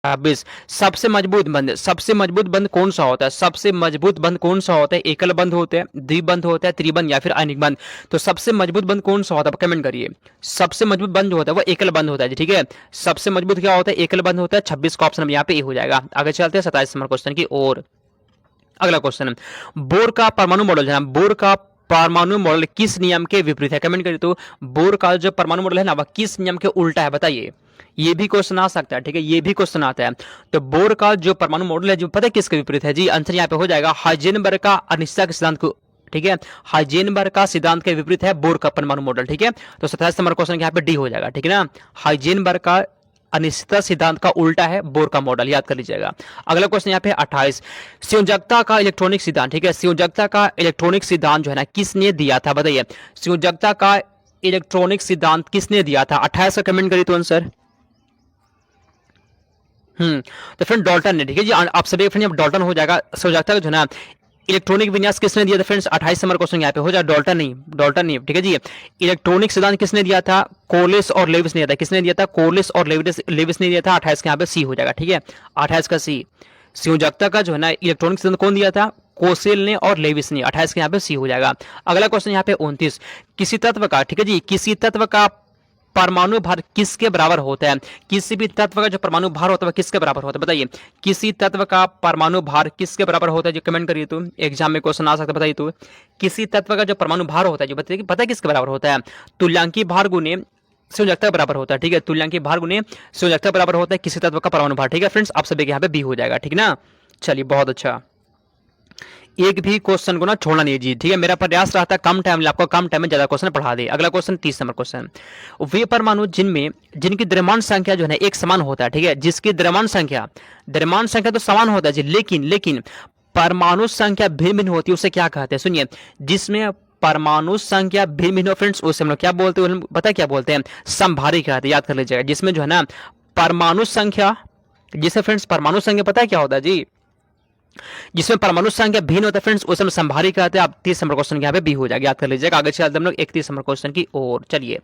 26। सबसे मजबूत बंध, सबसे मजबूत बंध कौन सा होता है? सबसे मजबूत बंध कौन सा होता है? एकल बंध होते हैं, द्विबंध होता है, त्रिबंध या फिर अनिक बंध। तो सबसे मजबूत बंध कौन सा होता है? कमेंट करिए। सबसे मजबूत बंध जो होता है वो एकल बंध होता है जी, ठीक है। सबसे मजबूत क्या होता है? एकल बंध होता है। 26 का ऑप्शन यहाँ पे ए हो जाएगा। आगे चलते हैं 27 नंबर क्वेश्चन की ओर। अगला क्वेश्चन, बोर का परमाणु मॉडल है ना, बोर का परमाणु मॉडल किस नियम के विपरीत है? कमेंट करिए। तो बोर का जो परमाणु मॉडल है ना वह किस नियम के उल्टा है बताइए। ये भी क्वेश्चन आ सकता है, ठीक है, ये भी क्वेश्चन आता है। तो बोर का जो परमाणु मॉडल है जो पता है किसके विपरीत है जी? आंसर यहाँ पे हो जाएगा हाइजेनबर्ग का अनिश्चितता के सिद्धांत को, ठीक है। हाइजेनबर्ग का सिद्धांत के विपरीत है बोर का परमाणु मॉडल, ठीक है। तो 27 नंबर क्वेश्चन यहाँ पे डी हो जाएगा, ठीक है ना। हाइजेनबर्ग का अनिश्चितता सिद्धांत का उल्टा है बोर का मॉडल, याद कर लीजिएगा। अगला क्वेश्चन यहाँ पे 28, संयोजकता का इलेक्ट्रॉनिक सिद्धांत, ठीक है। संयोजकता का इलेक्ट्रॉनिक सिद्धांत जो है ना किसने दिया था बताइए। संयोजकता का इलेक्ट्रॉनिक सिद्धांत किसने दिया था? 28 का कमेंट करिए तो आंसर। तो फ्रेंड डॉल्टन ने, ठीक है जी। आप सभी फ्रेंड डॉल्टन हो जाएगा। संयोजकता का जो है ना इलेक्ट्रॉनिक विन्यास किसने दिया था फ्रेंड्स? 28 नंबर क्वेश्चन यहाँ पे हो जाए। डॉल्टन नहीं, डॉल्टन नहीं, ठीक है जी। इलेक्ट्रॉनिक सिद्धांत किसने दिया था? कोलिस और लेविस ने दिया था। किसने दिया था? कोलिस और लेविस ने दिया था। 28 के यहाँ पे सी हो जाएगा, ठीक है। 28 का सी। संयोजकता का जो है ना इलेक्ट्रॉनिक सिद्धांत कौन दिया था? कोसेल ने और लेविस ने। 28 के यहाँ पे सी हो जाएगा। अगला क्वेश्चन यहाँ पे 29, किसी तत्व का, ठीक है जी, किसी तत्व का परमाणु भार किसके बराबर होता है? किसी भी तत्व का जो परमाणु भार होता है किसके बराबर होता है बताइए। किसी तत्व का परमाणु भार किसके बराबर होता है जो कमेंट करिए। तो एग्जाम में क्वेश्चन आ सकता है, बताइए। तो किसी तत्व का जो परमाणु भार होता है जो बताइए, पता है किसके बराबर होता है? तुल्यांकी भार गुने संयोजकता बराबर होता है, ठीक है। तुल्यांकी भार गुने संयोजकता बराबर होता है किसी तत्व का परमाणु भार, ठीक है फ्रेंड्स। आप सभी के यहाँ पे बी हो जाएगा, ठीक ना। चलिए बहुत अच्छा, एक भी क्वेश्चन को ना छोड़ना नहीं जी, ठीक है। मेरा प्रयास रहता है कम टाइम में आपको कम टाइम में ज्यादा क्वेश्चन पढ़ा दे। अगला क्वेश्चन 30 नंबर क्वेश्चन, वे परमाणु जिनमें जिनकी द्रव्यमान संख्या जो है एक समान होता है, ठीक है, जिसकी द्रव्यमान संख्या तो समान होता है जी, लेकिन लेकिन परमाणु संख्या भिन्न भिन्न होती है उसे क्या कहते हैं? सुनिए, जिसमें परमाणु संख्या भिन्न भिन्न फ्रेंड्स उसे हम लोग क्या बोलते हैं? पता क्या बोलते हैं? समभारी कहते हैं, याद कर लीजिएगा। जिसमें जो है ना परमाणु संख्या, जिसे फ्रेंड्स परमाणु संख्या पता है क्या होता है जी? जिसमें परमाणु संख्या भिन्न होता है फ्रेंड्स उसे हम संभारी कहते हैं। आप 30 नंबर क्वेश्चन यहाँ पे भी हो जाएगा, याद कर लीजिएगा। आगे चलते हम लोग 31 नंबर क्वेश्चन की ओर। चलिए,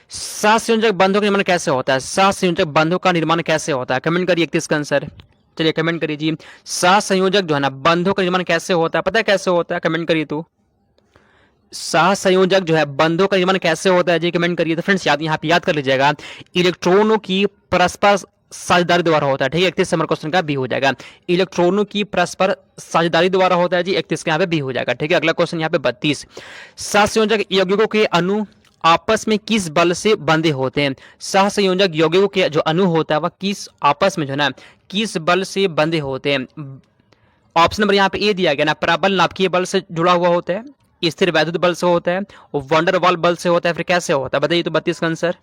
सहसंयोजक बंधों का निर्माण कैसे होता है? सहसंयोजक बंधों का निर्माण कैसे होता है? कमेंट करिए 31 का आंसर। चलिए कमेंट करिए जी, सहसंयोजक जो है ना बंधों का निर्माण कैसे होता है? पता है कैसे होता है? कमेंट करिए। तो सहसंयोजक जो है बंधों का निर्माण कैसे होता है जी? कमेंट करिए। तो फ्रेंड्स याद यहाँ पे याद कर लीजिएगा, इलेक्ट्रॉनों की परस्पर साझेदारी द्वारा होता है, ठीक है। 31 नंबर क्वेश्चन का बी हो जाएगा। इलेक्ट्रॉनों की परस्पर साझेदारी द्वारा होता है जी, 31 के यहाँ पे बी हो जाएगा, ठीक है। अगला क्वेश्चन यहाँ पे 32, सहसंयोजक यौगिकों के अणु आपस में किस बल से बंधे होते हैं? सहसंयोजक यौगिकों के जो अणु होता है वह किस आपस में जो है ना किस बल से बंधे होते हैं? ऑप्शन नंबर यहाँ पे ए दिया गया ना, प्रबल नाभिकीय बल से जुड़ा हुआ होता है, स्थिर वैद्युत बल से होता है, वंडरवाल बल से होता है, फिर कैसे होता है बताइए। तो 32 का आंसर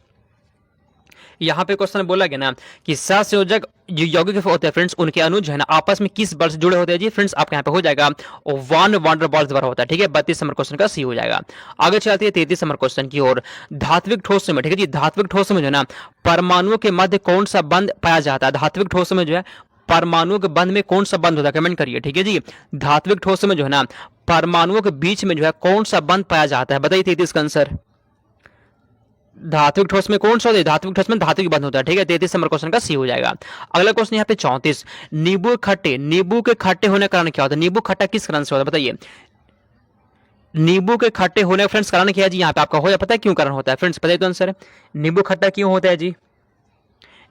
यहाँ पे क्वेश्चन बोला गया ना कि सहसंयोजक जो यौगिक होते हैं फ्रेंड्स उनके अणु जो है ना आपस में किस बल से जुड़े होते हैं जी? फ्रेंड्स आपके यहाँ पे हो जाएगा वन वंडर बॉल्स द्वारा होता है, ठीक है। 32 नंबर क्वेश्चन का सी हो जाएगा। आगे चलते हैं 33 नंबर क्वेश्चन की ओर। धात्विक ठोस में, ठीक है जी, धात्विक ठोस में जो है ना परमाणुओं के मध्य कौन सा बंध पाया जाता है? धात्विक ठोस में जो है परमाणुओं के बंध में कौन सा बंध होता है? कमेंट करिए, ठीक है जी। धात्विक ठोस में जो है ना परमाणुओं के बीच में जो है कौन सा बंध पाया जाता है बताइए। 33 का आंसर, धात्विक ठोस में कौन सा होता है? धात्विक ठोस में धातु की बंध होता है, ठीक है। 33 नंबर क्वेश्चन का सी हो जाएगा। अगला क्वेश्चन यहाँ पे 34, नींबू के खट्टे होने का कारण क्या होता है? नींबू खट्टा किस कारण से होता है बताइए। नींबू के खट्टे होने का फ्रेंड्स कारण क्या है जी? यहाँ पे आपका हो जाए, पता है क्यों कारण होता है फ्रेंड्स? बताइए तो आंसर। नींबू खट्टा क्यों होता है जी?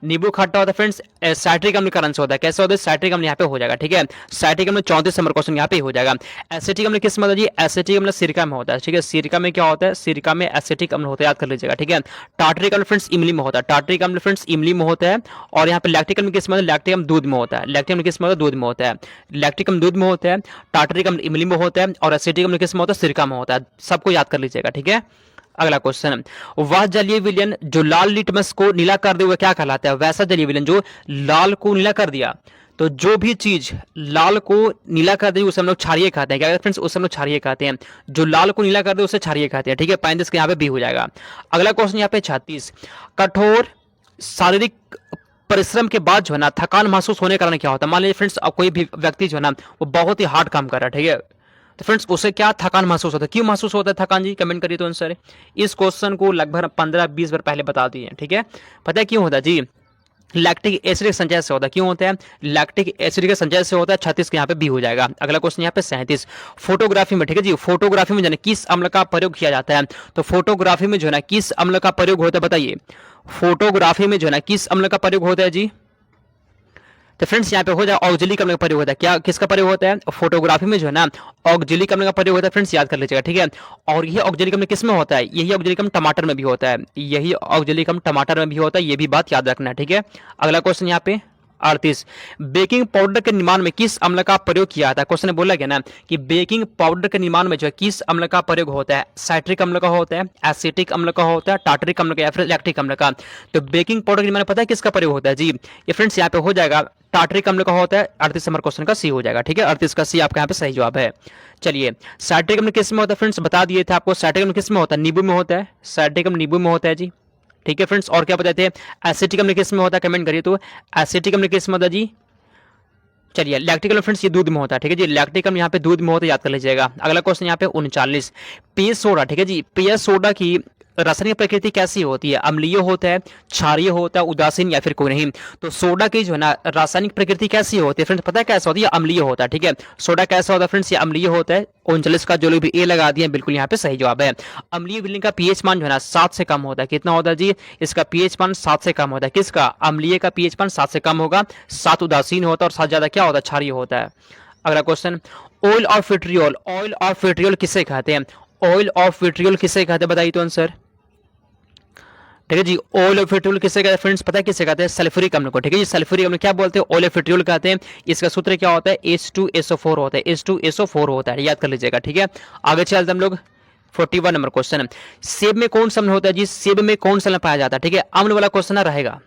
नींबू खट्टा होता है फ्रेंड्स साइट्रिक अम्ल कारण से होता है। कैसे होता है? साइट्रिक अम्ल यहाँ पे हो जाएगा, ठीक है। साइट्रिक अम्ल 34 नंबर क्वेश्चन यहाँ पे हो जाएगा। एसिटिक अम्ल किस में होता है जी? एसिटिक अम्ल सिरका में होता है, ठीक है। सिरका में क्या होता है? सिरका में एसिटिक अम्ल होता है, याद कर लीजिएगा, ठीक है। टार्टरिक अम्ल फ्रेंड्स इमली में होता है, टार्टरिक अम्ल फ्रेंड्स इमली में होता है। और यहाँ पे लैक्टिक अम्ल किस में? लैक्टिक अम्ल दूध में होता है, लैक्टिक अम्ल किस में? दूध में होता है। लैक्टिक अम्ल दूध में होता है, टार्टरिक अम्ल इमली में होता है, और एसिटिक अम्ल किस में होता है? सिरका में होता है। सबको याद कर लीजिएगा, ठीक है। अगला क्वेश्चन, वह जलीय विलयन जो लाल लिटमस को नीला कर दे वह क्या कहलाता है? वैसा जलीय विलयन जो लाल को नीला कर दिया, तो जो भी चीज लाल को नीला कर दे उसे हम लोग क्षारीय कहते हैं। क्या फ्रेंड्स? उसे हम लोग क्षारीय कहते हैं। जो लाल को नीला कर दे उसे क्षारीय कहते हैं, ठीक है। 35 के यहाँ पे भी हो जाएगा। अगला क्वेश्चन यहाँ पे 36, कठोर शारीरिक परिश्रम के बाद जो है ना थकान महसूस होने के कारण क्या होता है? मान लीजिए फ्रेंड्स कोई भी व्यक्ति जो है ना वो बहुत ही हार्ड काम कर रहा है, ठीक है, तो फ्रेंड्स उसे क्या थकान महसूस होता है? क्यों महसूस होता है थकान जी? कमेंट करिए तो आंसर। इस क्वेश्चन को लगभग 15-20 बार पहले बता दिए, ठीक है। पता है क्यों होता है जी? लैक्टिक एसिड के संचय से होता है। क्यों होता है? लैक्टिक एसिड के संचय से होता है। 36 के यहाँ पे बी हो जाएगा। अगला क्वेश्चन यहाँ पे 37, फोटोग्राफी में, ठीक है जी, फोटोग्राफी में जो है किस अम्ल का प्रयोग किया जाता है? तो फोटोग्राफी में जो है ना किस अम्ल का प्रयोग होता है बताइए? फोटोग्राफी में जो है ना किस अम्ल का प्रयोग होता है जी? तो फ्रेंड्स यहाँ पे हो जाए ऑक्जेलिक अम्ल का प्रयोग होता है। क्या किसका प्रयोग होता है? फोटोग्राफी में जो है ना ऑक्जेलिक अम्ल का प्रयोग होता है। फ्रेंड्स याद कर लीजिएगा, ठीक है। और यही ऑक्जेलिक अम्ल किस में होता है? यही ऑक्जेलिक अम्ल टमाटर में भी होता है। यही ऑक्जेलिक अम्ल टमाटर में भी होता है, ये भी बात याद रखना है, ठीक है। अगला क्वेश्चन यहाँ पे 38, बेकिंग पाउडर के निर्माण में किस अम्ल का प्रयोग किया जाता है? क्वेश्चन बोला गया ना कि बेकिंग पाउडर के निर्माण में जो है किस अम्ल का प्रयोग होता है? साइट्रिक अम्ल का होता है, एसिटिक अम्ल का होता है, टार्टरिक अम्ल का, या फिर लैक्टिक अम्ल का? तो बेकिंग पाउडर के निर्माण में पता है किसका प्रयोग होता है जी? ये फ्रेंड्स यहाँ पे हो जाएगा टार्टरिक अम्ल का होता है। 38 नंबर क्वेश्चन का सी हो जाएगा, ठीक है। 38 का सी आपका यहाँ पे सही जवाब है। चलिए, साइट्रिक अम्ल किस में होता है? फ्रेंड्स बता दिए थे आपको, साइट्रिक अम्ल किस में होता है? नींबू में होता है। साइट्रिक अम्ल नींबू में होता है जी, ठीक है फ्रेंड्स। और क्या बताते हैं? एसिटिक अम्ल किस में होता है? कमेंट करिए तो। एसिटिक अम्ल किस में होता है जी? चलिए, लैक्टिक अम्ल फ्रेंड्स ये दूध में होता है, ठीक है जी। लैक्टिक अम्ल यहाँ पे दूध में होता है, याद कर लीजिएगा। अगला क्वेश्चन यहाँ पे 39, पेय सोडा, ठीक है जी, पेय सोडा की रासायनिक प्रकृति कैसी होती है? अम्लीय होता है, क्षारीय होता है, उदासीन, या फिर कोई नहीं? तो सोडा की जो है ना रासायनिक प्रकृति कैसी होती है फ्रेंड्स? पता है कैसा होती है? अम्लीय होता है, ठीक है। सोडा कैसा होता है फ्रेंड्स? ये अम्लीय होता है। 39 का जो लोग भी ए लगा दिए बिल्कुल यहाँ पे सही जवाब है। अम्लीय विलयन का पीएच मान जो है ना 7 से कम होता है। कितना होता है जी? इसका पीएच मान 7 से कम होता है। किसका? अम्लीय का पीएच मान 7 से कम होगा। 7 उदासीन होता है और 7 ज्यादा क्या होता है? क्षारीय होता है। अगला question, oil of vitriol, oil of vitriol किसे कहते हैं? ऑयल ऑफ विट्रियोल किसे कहते हैं बताइए तो आंसर, ठीक है जी। ऑयल ऑफ विट्रियोल किसे कहते हैं फ्रेंड्स? पता है किसे कहते हैं? सल्फ्यूरिक अम्ल को, ठीक है जी। सल्फ्यूरिक अम्ल क्या बोलते हैं? ऑयल ऑफ विट्रियोल कहते हैं। इसका सूत्र क्या होता है? H2SO4 होता है। H2SO4 होता है, याद कर लीजिएगा, ठीक है। आगे चलते हम लोग 41 नंबर क्वेश्चन, सेब में कौन सा अम्ल होता है जी? सेब में कौन सा अम्ल पाया जाता है? ठीक है, अम्ल वाला क्वेश्चन रहेगा,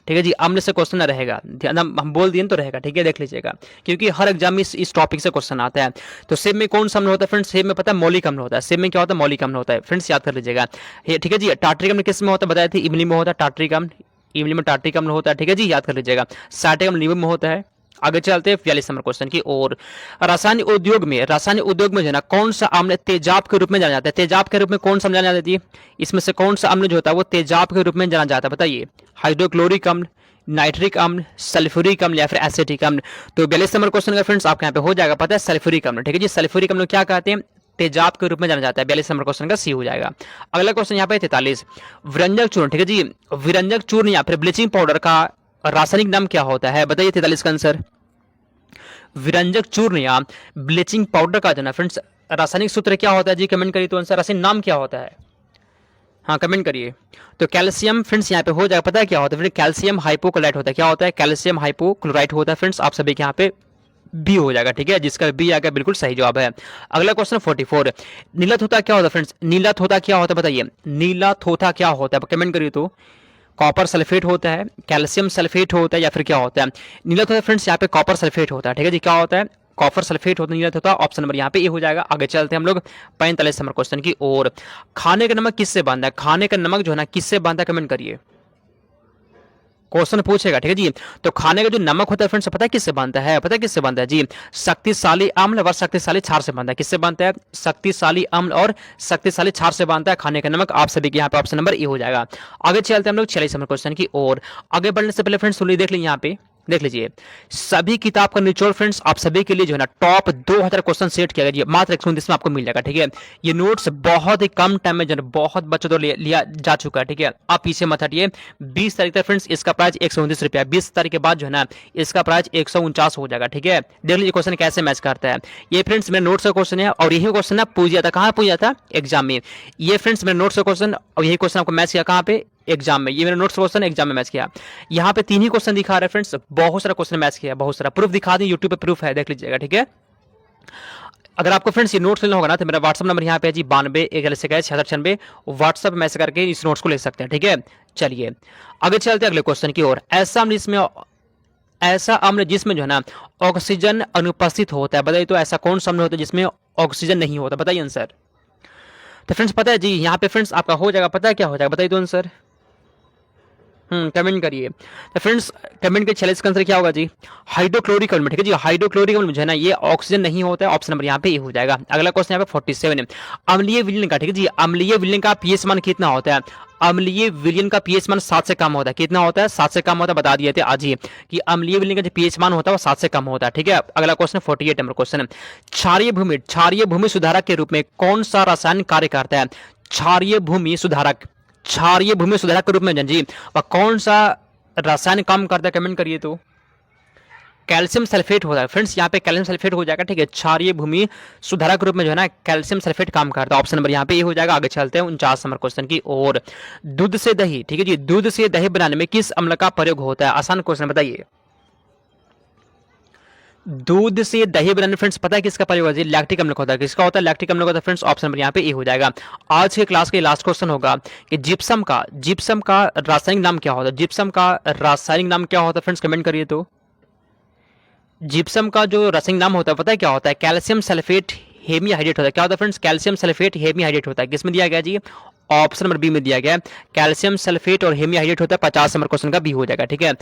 ठीक है जी। अम्ल से क्वेश्चन रहेगा, हम बोल दिए तो रहेगा, ठीक है, देख लीजिएगा, क्योंकि हर एग्जाम में इस टॉपिक से क्वेश्चन आता है। तो सेब में कौन सा अम्ल होता है फ्रेंड्स? सेब में पता है मौलिक अम्ल होता है। सेब में क्या होता है? मौलिक अम्ल होता है, फ्रेंड्स याद कर लीजिएगा, ठीक है जी। टार्टरिक अम्ल किस में होता है? बताया थी इमली में होता है टार्टरिक अम्ल, इमली में टार्टरिक अम्ल होता है, ठीक है जी, याद कर लीजिएगा। साइट्रिक अम्ल नींबू में होता है। आगे चलते हैं 42 नंबर क्वेश्चन की ओर। रासायनिक उद्योग में जो है ना कौन सा अम्ल तेजाब के रूप में जाना जाता है? तेजाब के रूप में कौन सा अम्ल जाना जाता है? इसमें से कौन सा अम्ल जो होता है वो तेजाब के रूप में जाना जाता है? बताइए, हाइड्रोक्लोरिक अम्ल, नाइट्रिक अम्ल, सल्फ्यूरिक अम्ल, या फिर एसिटिक अम्ल? तो 42 नंबर क्वेश्चन का फ्रेंड्स आपके यहाँ पे हो जाएगा पता है सल्फ्यूरिक अम्ल, ठीक है जी। सल्फ्यूरिक अम्ल क्या कहते हैं? तेजाब के रूप में जाना जाता है। 42 नंबर क्वेश्चन का सी हो जाएगा। अगला क्वेश्चन यहाँ पे 43, विरंजक चूर्ण, ठीक है जी। विरंजक चूर्ण या फिर ब्लीचिंग पाउडर का रासायनिक नाम क्या होता है? बताइए 43 का आंसर। विरंजक चूर्ण या ब्लीचिंग पाउडर का जो ना फ्रेंड्स रासायनिक सूत्र क्या होता है जी? कमेंट करिए तो आंसर, रासायनिक नाम क्या होता है? हाँ कमेंट करिए। तो कैल्शियम फ्रेंड्स यहाँ पे हो जाएगा, पता है क्या होता है? कैल्शियम हाइपोक्लोराइट होता है। क्या होता है? कैल्शियम हाइपोक्लोराइट होता है फ्रेंड्स, आप सभी के यहाँ पे बी हो जाएगा, ठीक है, जिसका बी आएगा बिल्कुल सही जवाब है। अगला क्वेश्चन 44, नीला थोथा क्या होता है फ्रेंड्स? नीला थोथा क्या होता है बताइए? नीला थोथा क्या होता है? कमेंट करिए तो। कॉपर सल्फेट होता है, कैल्शियम सल्फेट होता है, या फिर क्या होता है? नीला थोथा फ्रेंड्स यहाँ पे कॉपर सल्फेट होता है, ठीक है जी। क्या होता है? कॉपर सल्फेट होता है, नीला थोथा। ऑप्शन नंबर यहाँ पे ए हो जाएगा। आगे चलते हैं हम लोग 45 नंबर क्वेश्चन की ओर। खाने का नमक किससे बनता है? खाने का नमक जो है ना किससे बनता है? कमेंट करिए, क्वेश्चन पूछेगा, ठीक है जी। तो खाने का जो नमक होता है फ्रेंड्स पता है किससे बनता है? पता है किससे बनता है जी? शक्तिशाली अम्ल और शक्तिशाली क्षार से बनता है। किससे बनता है? शक्तिशाली अम्ल और शक्तिशाली क्षार से बनता है खाने का नमक। आप सभी के यहाँ पे ऑप्शन नंबर ए हो जाएगा। आगे चलते हैं हम लोग 46 नंबर क्वेश्चन की ओर। आगे बढ़ने से पहले फ्रेंड्स सुनिए, देख लीजिए यहाँ पे, देख लीजिए सभी किताब का निचोड़ फ्रेंड्स आप सभी के लिए जो है ना टॉप 2000 क्वेश्चन सेट किया गया, मात्र 129 में आपको मिल जाएगा, ठीक है। ये नोट्स बहुत ही कम टाइम में जो है बहुत बच्चों द्वारा लिया जा चुका है, ठीक है। आप पीछे मत हटिए। 20 तारीख तक फ्रेंड्स इसका प्राइस 129 रुपया, 20 तारीख के बाद जो है ना इसका प्राइस 149 हो जाएगा, ठीक है। देख लीजिए क्वेश्चन कैसे मैच करता है। ये फ्रेंड्स मेरे नोट्स का क्वेश्चन है और यही क्वेश्चन ना पूछ जाता, कहाँ पूछ जाता? एग्जाम में। ये फ्रेंड्स मेरे नोट्स का क्वेश्चन और यही क्वेश्चन आपको मैच किया कहाँ पे? एग्जाम में। ये मेरा नोट्स क्वेश्चन एग्जाम में मैच किया। यहाँ पे 3 ही क्वेश्चन दिखा रहे हैं फ्रेंड्स, बहुत सारा क्वेश्चन मैच किया, बहुत सारा प्रूफ दिखा दें, यूट्यूब पे प्रूफ है, देख लीजिएगा, ठीक है। अगर आपको फ्रेंड्स ये नोट्स लेना होगा ना तो मेरा व्हाट्सअप नंबर यहाँ पे है जी 92 व्हाट्सअप मैसेज करके इस नोट्स को ले सकते हैं, ठीक है। चलिए आगे चलते हैं अगले क्वेश्चन की ओर। ऐसा अम्ल जिसमें जो है ना ऑक्सीजन अनुपस्थित होता है, बताइए तो ऐसा कौन सा अम्ल होता है जिसमें ऑक्सीजन नहीं होता? बताइए आंसर। तो फ्रेंड्स पता है जी यहाँ पे फ्रेंड्स आपका हो जाएगा, पता है क्या हो जाएगा? बताइए तो आंसर। कमेंट करिए। तो फ्रेंड्स कमेंट के 46 का आंसर क्या होगा जी? हाइड्रोक्लोरिक अम्ल, ठीक है जी। हाइड्रोक्लोरिक अम्ल जो है ना ये ऑक्सीजन नहीं होता है, ऑप्शन नंबर यहाँ पे ए हो जाएगा। अगला क्वेश्चन यहाँ पे 47 है, अम्लीय विलयन का, ठीक है जी। अम्लीय विलयन का पीएच मान कितना होता है? अम्लीय विलयन का पीएच मान 7 से कम होता है। कितना होता है? 7 से कम होता है, बता दिए थे आज ही कि अम्लीय विलयन का जो पीएच मान होता है वो 7 से कम होता है, ठीक है। अगला क्वेश्चन 48 नंबर क्वेश्चन है, क्षारीय भूमि सुधारक के रूप में कौन सा रसायन कार्य करता है? क्षारीय भूमि सुधारक, क्षारीय भूमि सुधारक के रूप में जी वह कौन सा रसायन काम करता है? कमेंट करिए। तो कैल्शियम सल्फेट होता है फ्रेंड्स, यहाँ पे कैल्शियम सल्फेट हो जाएगा, ठीक है। क्षारीय भूमि सुधारक के रूप में जो है ना कैल्शियम सल्फेट काम करता है, ऑप्शन नंबर यहाँ पे ये हो जाएगा। आगे चलते हैं 49 नंबर क्वेश्चन की ओर। दूध से दही, ठीक है जी, दूध से दही बनाने में किस अम्ल का प्रयोग होता है? आसान क्वेश्चन बताइए। दूध से दही बनाने फ्रेंड्स पता है किसका प्रयोग होता है? लैक्टिक अम्ल का होता है। किसका होता है? लैक्टिक अम्ल का होता है फ्रेंड्स, ऑप्शन नंबर यहाँ पे ए हो जाएगा। आज के क्लास के लास्ट क्वेश्चन होगा कि जिप्सम का रासायनिक नाम क्या होता है? जिप्सम का रासायनिक नाम क्या होता है फ्रेंड्स? कमेंट करिए। तो जिप्सम का जो रासायनिक नाम होता है पता है क्या होता है? कैल्शियम सल्फेट हेमीहाइड्रेट होता है। क्या होता है फ्रेंड्स? कैल्शियम सल्फेट हेमीहाइड्रेट होता है। किसमें दिया गया जी? ऑप्शन नंबर बी में दिया गया है। कैल्शियम सल्फेट और हेमीहाइड्रेट होता है। 50 नंबर क्वेश्चन का बी हो जाएगा, ठीक है।